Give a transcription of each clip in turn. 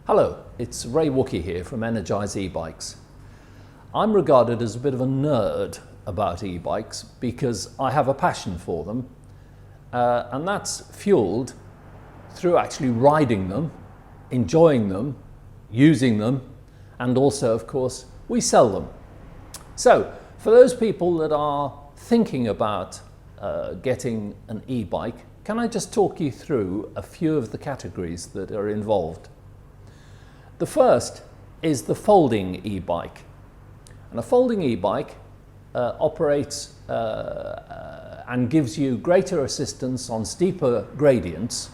Hello, it's Ray Wookie here from Energize e-bikes. I'm regarded as a bit of a nerd about e-bikes because I have a passion for them, and that's fueled through actually riding them, enjoying them, using them, and also, of course, we sell them. So, for those people that are thinking about getting an e-bike, can I just talk you through a few of the categories that are involved? The first is the folding e-bike. And a folding e-bike operates and gives you greater assistance on steeper gradients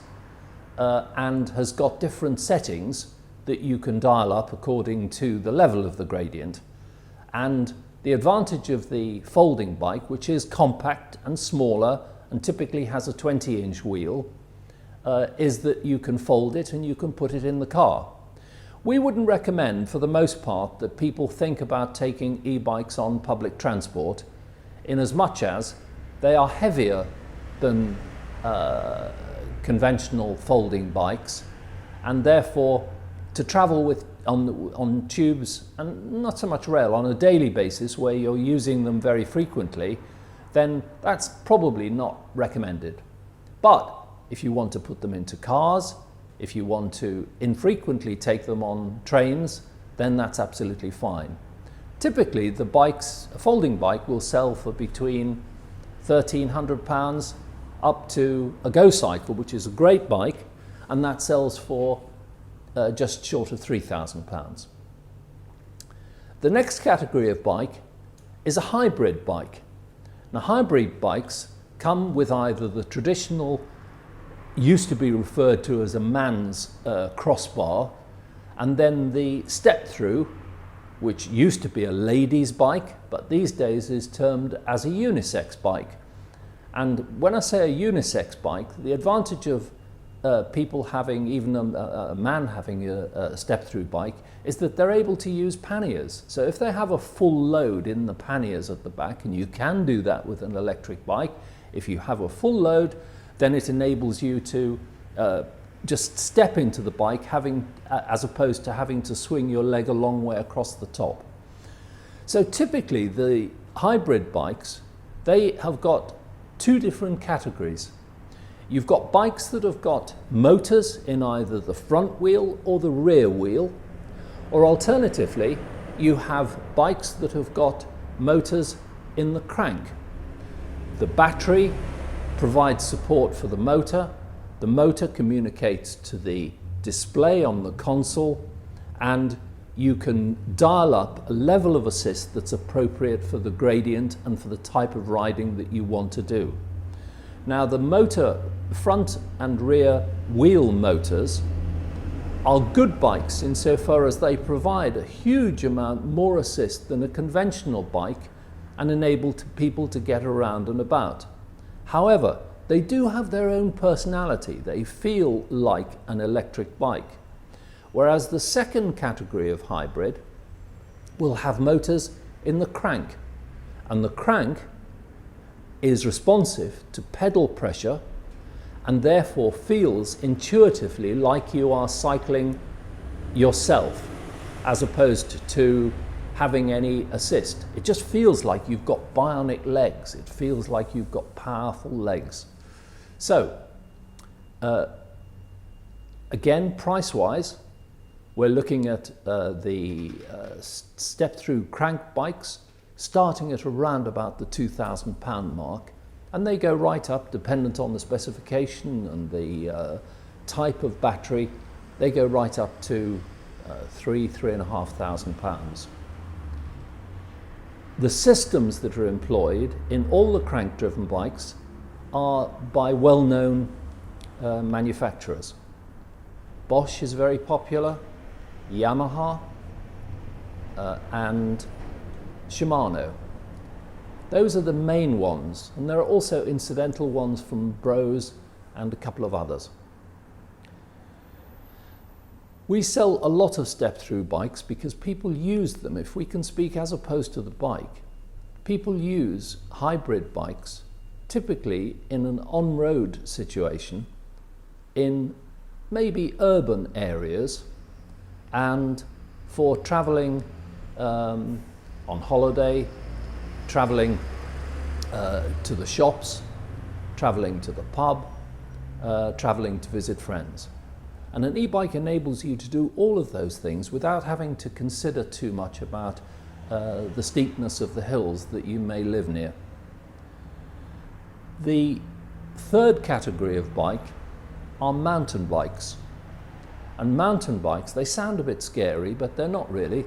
and has got different settings that you can dial up according to the level of the gradient. And the advantage of the folding bike, which is compact and smaller and typically has a 20-inch wheel, is that you can fold it and you can put it in the car. We wouldn't recommend, for the most part, that people think about taking e-bikes on public transport, in as much as they are heavier than conventional folding bikes, and therefore to travel with on tubes, and not so much rail, on a daily basis where you're using them very frequently, then that's probably not recommended. But if you want to put them into cars, if you want to infrequently take them on trains, then that's absolutely fine. Typically, a folding bike will sell for between £1,300 up to a Go Cycle, which is a great bike, and that sells for just short of £3,000. The next category of bike is a hybrid bike. Now, hybrid bikes come with either the traditional, used to be referred to as a man's crossbar, and then the step-through, which used to be a lady's bike, but these days is termed as a unisex bike. And when I say a unisex bike, the advantage of people having, even a man having a step-through bike, is that they're able to use panniers. So if they have a full load in the panniers at the back, and you can do that with an electric bike, if you have a full load, then it enables you to just step into the bike, as opposed to having to swing your leg a long way across the top. So typically the hybrid bikes, they have got two different categories. You've got bikes that have got motors in either the front wheel or the rear wheel, or alternatively, you have bikes that have got motors in the crank. The battery provides support for the motor communicates to the display on the console, and you can dial up a level of assist that's appropriate for the gradient and for the type of riding that you want to do. Now, the motor front and rear wheel motors are good bikes insofar as they provide a huge amount more assist than a conventional bike and enable people to get around and about. However, they do have their own personality. They feel like an electric bike. Whereas the second category of hybrid will have motors in the crank. And the crank is responsive to pedal pressure and therefore feels intuitively like you are cycling yourself, as opposed to having any assist. It just feels like you've got bionic legs. It feels like you've got powerful legs. So, again, price-wise, we're looking at the step-through crank bikes starting at around about the £2,000 mark, and they go right up, dependent on the specification and the type of battery, they go right up to £3,500. The systems that are employed in all the crank-driven bikes are by well-known manufacturers. Bosch is very popular, Yamaha, and Shimano. Those are the main ones, and there are also incidental ones from Bros and a couple of others. We sell a lot of step-through bikes because people use them. If we can speak as opposed to the bike, people use hybrid bikes typically in an on-road situation in maybe urban areas and for travelling on holiday, travelling to the shops, travelling to the pub, travelling to visit friends. And an e-bike enables you to do all of those things without having to consider too much about the steepness of the hills that you may live near. The third category of bike are mountain bikes. And mountain bikes, they sound a bit scary, but they're not really,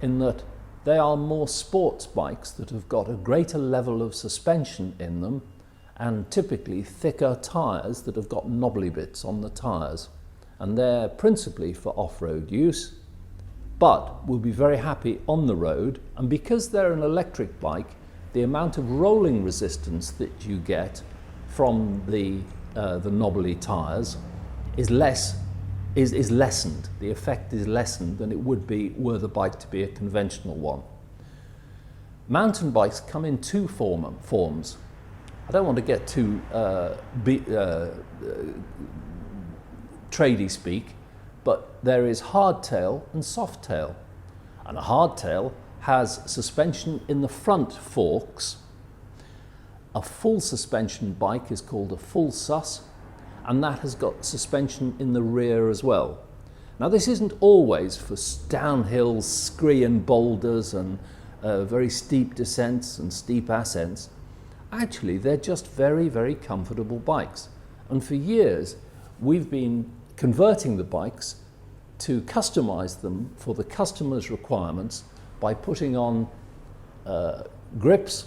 in that they are more sports bikes that have got a greater level of suspension in them and typically thicker tyres that have got knobbly bits on the tyres. And they're principally for off-road use, but will be very happy on the road. And because they're an electric bike, the amount of rolling resistance that you get from the knobbly tyres is lessened. The effect is lessened than it would be were the bike to be a conventional one. Mountain bikes come in two forms. I don't want to get too tradie speak, but there is hardtail and softtail. And a hardtail has suspension in the front forks. A full suspension bike is called a full sus, and that has got suspension in the rear as well. Now this isn't always for downhill scree and boulders and very steep descents and steep ascents. Actually, they're just very, very comfortable bikes. And for years, we've been converting the bikes to customize them for the customer's requirements by putting on grips,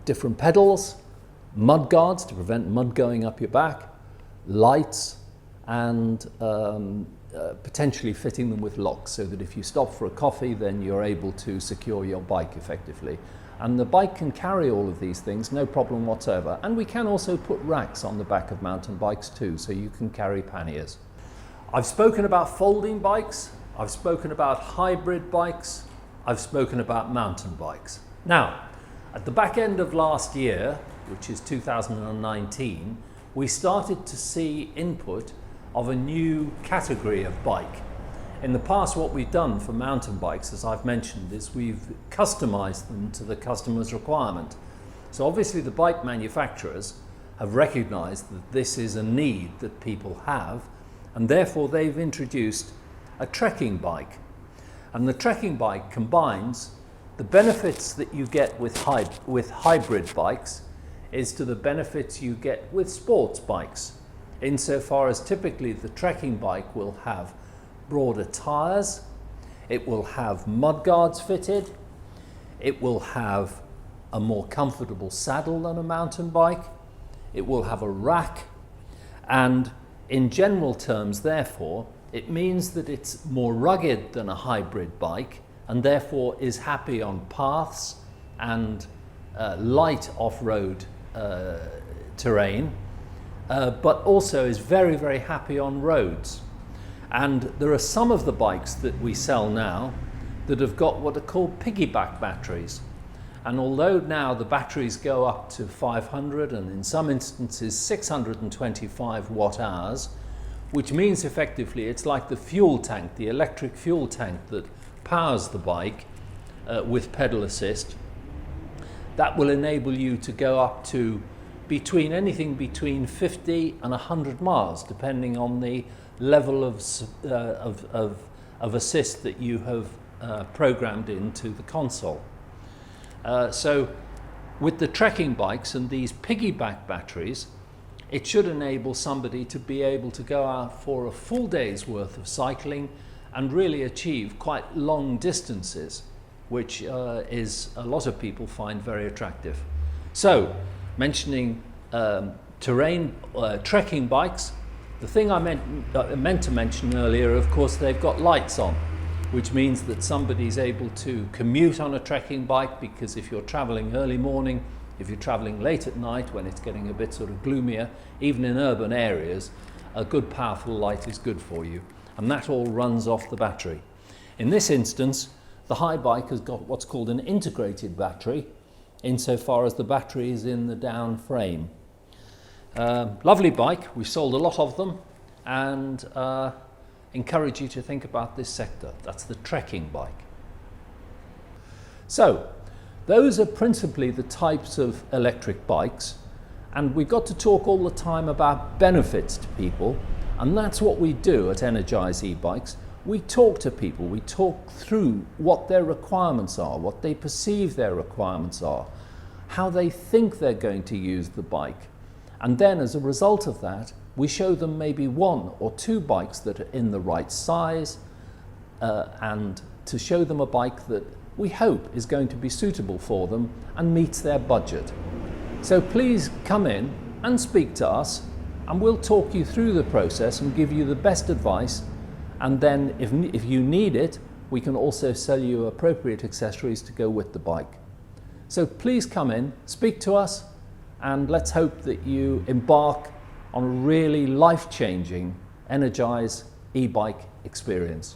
different pedals, mud guards to prevent mud going up your back, lights, and potentially fitting them with locks so that if you stop for a coffee, then you're able to secure your bike effectively. And the bike can carry all of these things, no problem whatsoever. And we can also put racks on the back of mountain bikes too, so you can carry panniers. I've spoken about folding bikes, I've spoken about hybrid bikes, I've spoken about mountain bikes. Now, at the back end of last year, which is 2019, we started to see input of a new category of bike. In the past, what we've done for mountain bikes, as I've mentioned, is we've customized them to the customer's requirement. So obviously the bike manufacturers have recognized that this is a need that people have, and therefore they've introduced a trekking bike. And the trekking bike combines the benefits that you get with hybrid bikes is to the benefits you get with sports bikes, insofar as typically the trekking bike will have broader tyres, it will have mud guards fitted, it will have a more comfortable saddle than a mountain bike, it will have a rack, and in general terms, therefore, it means that it's more rugged than a hybrid bike and therefore is happy on paths and light off-road terrain, but also is very, very happy on roads. And there are some of the bikes that we sell now that have got what are called piggyback batteries. And although now the batteries go up to 500 and in some instances 625 watt hours, which means effectively it's like the fuel tank, the electric fuel tank that powers the bike with pedal assist, that will enable you to go up to anything between 50 and 100 miles, depending on the level of assist that you have programmed into the console. So with the trekking bikes and these piggyback batteries, it should enable somebody to be able to go out for a full day's worth of cycling and really achieve quite long distances, which is a lot of people find very attractive. So, mentioning trekking bikes, the thing I meant to mention earlier, of course, they've got lights on, which means that somebody's able to commute on a trekking bike, because if you're traveling early morning, if you're traveling late at night when it's getting a bit sort of gloomier, even in urban areas, a good powerful light is good for you. And that all runs off the battery. In this instance, the high bike has got what's called an integrated battery, insofar as the battery is in the down frame. Lovely bike, we've sold a lot of them, and encourage you to think about this sector. That's the trekking bike. So, those are principally the types of electric bikes, and we've got to talk all the time about benefits to people, and that's what we do at Energize e-bikes. We talk to people, we talk through what their requirements are, what they perceive their requirements are, how they think they're going to use the bike. And then as a result of that, we show them maybe 1 or 2 bikes that are in the right size, and to show them a bike that we hope is going to be suitable for them and meets their budget. So please come in and speak to us, and we'll talk you through the process and give you the best advice. And then if you need it, we can also sell you appropriate accessories to go with the bike. So please come in, speak to us, and let's hope that you embark on a really life-changing Energize e-bike experience.